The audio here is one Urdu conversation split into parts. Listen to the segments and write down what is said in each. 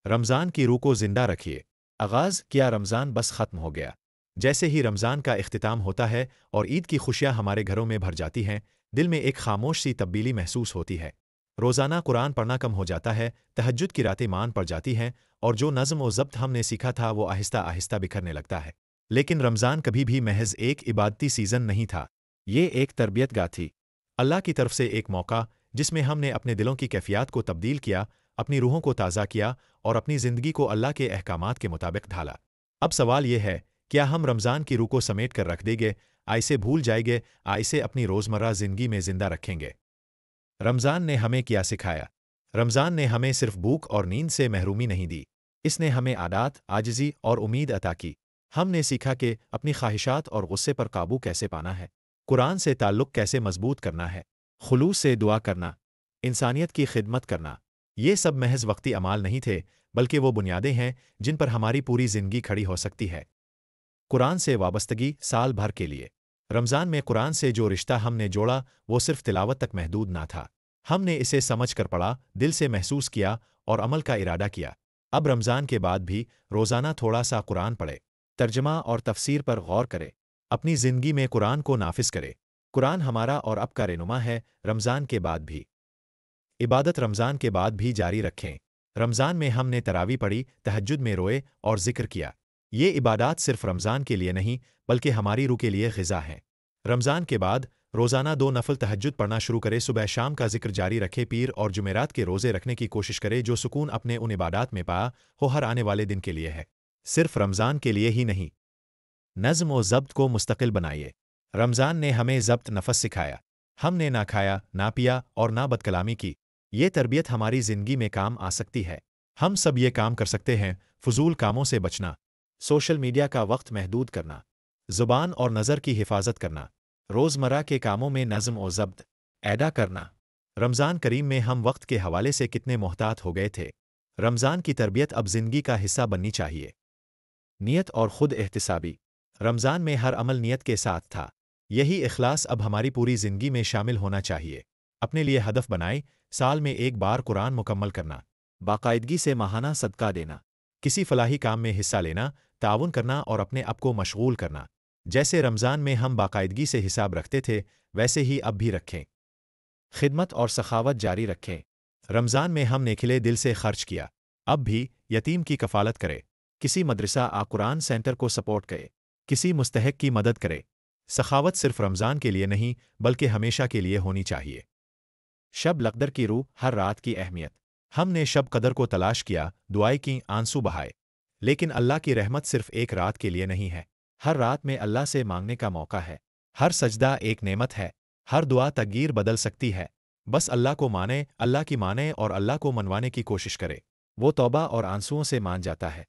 رمضان کی روح کو زندہ رکھیے۔ آغاز کیا رمضان بس ختم ہو گیا۔ جیسے ہی رمضان کا اختتام ہوتا ہے اور عید کی خوشیاں ہمارے گھروں میں بھر جاتی ہیں، دل میں ایک خاموش سی تبدیلی محسوس ہوتی ہے۔ روزانہ قرآن پڑھنا کم ہو جاتا ہے، تہجد کی راتیں مان پڑ جاتی ہیں، اور جو نظم و ضبط ہم نے سیکھا تھا وہ آہستہ آہستہ بکھرنے لگتا ہے۔ لیکن رمضان کبھی بھی محض ایک عبادتی سیزن نہیں تھا، یہ ایک تربیت گاہ تھی۔ اللہ کی طرف سے ایک موقع جس میں ہم نے اپنے دلوں کی کیفیات کو تبدیل کیا، اپنی روحوں کو تازہ کیا اور اپنی زندگی کو اللہ کے احکامات کے مطابق ڈھالا۔ اب سوال یہ ہے، کیا ہم رمضان کی روح کو سمیٹ کر رکھ دیں گے، اسے بھول جائیں گے، اسے اپنی روزمرہ زندگی میں زندہ رکھیں گے؟ رمضان نے ہمیں کیا سکھایا؟ رمضان نے ہمیں صرف بھوک اور نیند سے محرومی نہیں دی، اس نے ہمیں عادات، عاجزی اور امید عطا کی۔ ہم نے سیکھا کہ اپنی خواہشات اور غصے پر قابو کیسے پانا ہے، قرآن سے تعلق کیسے مضبوط کرنا ہے، خلوص سے دعا کرنا، انسانیت کی خدمت کرنا۔ یہ سب محض وقتی اعمال نہیں تھے، بلکہ وہ بنیادیں ہیں جن پر ہماری پوری زندگی کھڑی ہو سکتی ہے۔ قرآن سے وابستگی سال بھر کے لیے۔ رمضان میں قرآن سے جو رشتہ ہم نے جوڑا وہ صرف تلاوت تک محدود نہ تھا، ہم نے اسے سمجھ کر پڑھا، دل سے محسوس کیا اور عمل کا ارادہ کیا۔ اب رمضان کے بعد بھی روزانہ تھوڑا سا قرآن پڑھے، ترجمہ اور تفسیر پر غور کرے، اپنی زندگی میں قرآن کو نافذ کرے۔ قرآن ہمارا اور اب کا رہنما ہے، رمضان کے بعد بھی۔ عبادت رمضان کے بعد بھی جاری رکھیں۔ رمضان میں ہم نے تراویح پڑھی، تہجد میں روئے اور ذکر کیا۔ یہ عبادات صرف رمضان کے لیے نہیں بلکہ ہماری روح کے لیے غذا ہیں۔ رمضان کے بعد روزانہ 2 نفل تہجد پڑھنا شروع کرے، صبح شام کا ذکر جاری رکھے، پیر اور جمعرات کے روزے رکھنے کی کوشش کرے، جو سکون اپنے ان عبادات میں پایا ہو ہر آنے والے دن کے لیے ہے، صرف رمضان کے لیے ہی نہیں۔ نظم و ضبط کو مستقل بنائیے۔ رمضان نے ہمیں ضبط نفس سکھایا، ہم نے نہ کھایا، نہ پیا اور نہ بدکلامی کی۔ یہ تربیت ہماری زندگی میں کام آ سکتی ہے۔ ہم سب یہ کام کر سکتے ہیں، فضول کاموں سے بچنا، سوشل میڈیا کا وقت محدود کرنا، زبان اور نظر کی حفاظت کرنا، روزمرہ کے کاموں میں نظم و ضبط پیدا کرنا۔ رمضان کریم میں ہم وقت کے حوالے سے کتنے محتاط ہو گئے تھے۔ رمضان کی تربیت اب زندگی کا حصہ بننی چاہیے۔ نیت اور خود احتسابی۔ رمضان میں ہر عمل نیت کے ساتھ تھا، یہی اخلاص اب ہماری پوری زندگی میں شامل ہونا چاہیے۔ اپنے لیے ہدف بنائیں، سال میں ایک بار قرآن مکمل کرنا، باقاعدگی سے ماہانہ صدقہ دینا، کسی فلاحی کام میں حصہ لینا، تعاون کرنا اور اپنے آپ کو مشغول کرنا۔ جیسے رمضان میں ہم باقاعدگی سے حساب رکھتے تھے، ویسے ہی اب بھی رکھیں۔ خدمت اور سخاوت جاری رکھیں۔ رمضان میں ہم نے کھلے دل سے خرچ کیا، اب بھی یتیم کی کفالت کرے، کسی مدرسہ قرآن سینٹر کو سپورٹ کرے، کسی مستحق کی مدد کرے۔ سخاوت صرف رمضان کے لیے نہیں بلکہ ہمیشہ کے لیے ہونی چاہیے۔ شب لقدر کی روح، ہر رات کی اہمیت۔ ہم نے شب قدر کو تلاش کیا، دعائیں کیں، آنسو بہائے، لیکن اللہ کی رحمت صرف ایک رات کے لیے نہیں ہے، ہر رات میں اللہ سے مانگنے کا موقع ہے۔ ہر سجدہ ایک نعمت ہے، ہر دعا تقدیر بدل سکتی ہے۔ بس اللہ کو مانے، اللہ کی مانے اور اللہ کو منوانے کی کوشش کرے، وہ توبہ اور آنسوؤں سے مان جاتا ہے۔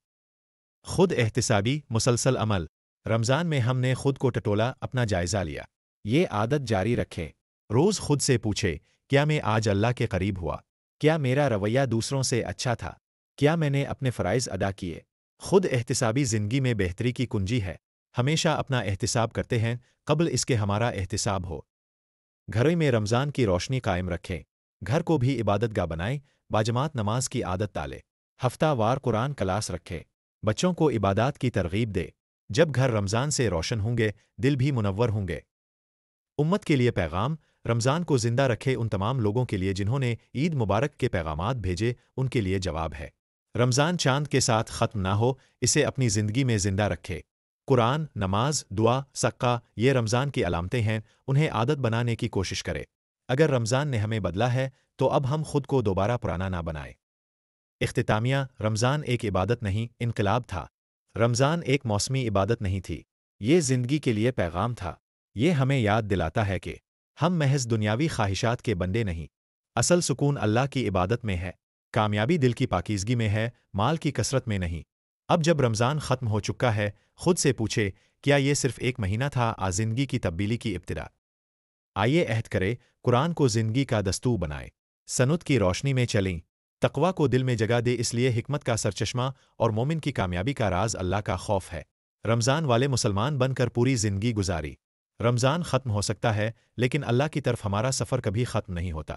خود احتسابی مسلسل عمل۔ رمضان میں ہم نے خود کو ٹٹولا، اپنا جائزہ لیا۔ یہ عادت جاری رکھیں، روز خود سے پوچھے، کیا میں آج اللہ کے قریب ہوا؟ کیا میرا رویہ دوسروں سے اچھا تھا؟ کیا میں نے اپنے فرائض ادا کیے؟ خود احتسابی زندگی میں بہتری کی کنجی ہے۔ ہمیشہ اپنا احتساب کرتے ہیں قبل اس کے ہمارا احتساب ہو۔ گھروں میں رمضان کی روشنی قائم رکھیں، گھر کو بھی عبادت گاہ بنائیں، باجماعت نماز کی عادت ڈالیں، ہفتہ وار قرآن کلاس رکھیں، بچوں کو عبادات کی ترغیب دے۔ جب گھر رمضان سے روشن ہوں گے، دل بھی منور ہوں گے۔ امت کے لیے پیغام۔ رمضان کو زندہ رکھے ان تمام لوگوں کے لیے جنہوں نے عید مبارک کے پیغامات بھیجے، ان کے لیے جواب ہے۔ رمضان چاند کے ساتھ ختم نہ ہو، اسے اپنی زندگی میں زندہ رکھے۔ قرآن، نماز، دعا، صدقہ، یہ رمضان کی علامتیں ہیں، انہیں عادت بنانے کی کوشش کرے۔ اگر رمضان نے ہمیں بدلا ہے تو اب ہم خود کو دوبارہ پرانا نہ بنائیں۔ اختتامیہ۔ رمضان ایک عبادت نہیں، انقلاب تھا۔ رمضان ایک موسمی عبادت نہیں تھی، یہ زندگی کے لیے پیغام تھا۔ یہ ہمیں یاد دلاتا ہے کہ ہم محض دنیاوی خواہشات کے بندے نہیں، اصل سکون اللہ کی عبادت میں ہے، کامیابی دل کی پاکیزگی میں ہے، مال کی کثرت میں نہیں۔ اب جب رمضان ختم ہو چکا ہے، خود سے پوچھے، کیا یہ صرف ایک مہینہ تھا زندگی کی تبدیلی کی ابتدا؟ آئیے عہد کرے، قرآن کو زندگی کا دستور بنائے، سنت کی روشنی میں چلیں، تقویٰ کو دل میں جگہ دے، اس لیے حکمت کا سرچشمہ اور مومن کی کامیابی کا راز اللہ کا خوف ہے۔ رمضان والے مسلمان بن کر پوری زندگی گزاری۔ رمضان ختم ہو سکتا ہے لیکن اللہ کی طرف ہمارا سفر کبھی ختم نہیں ہوتا۔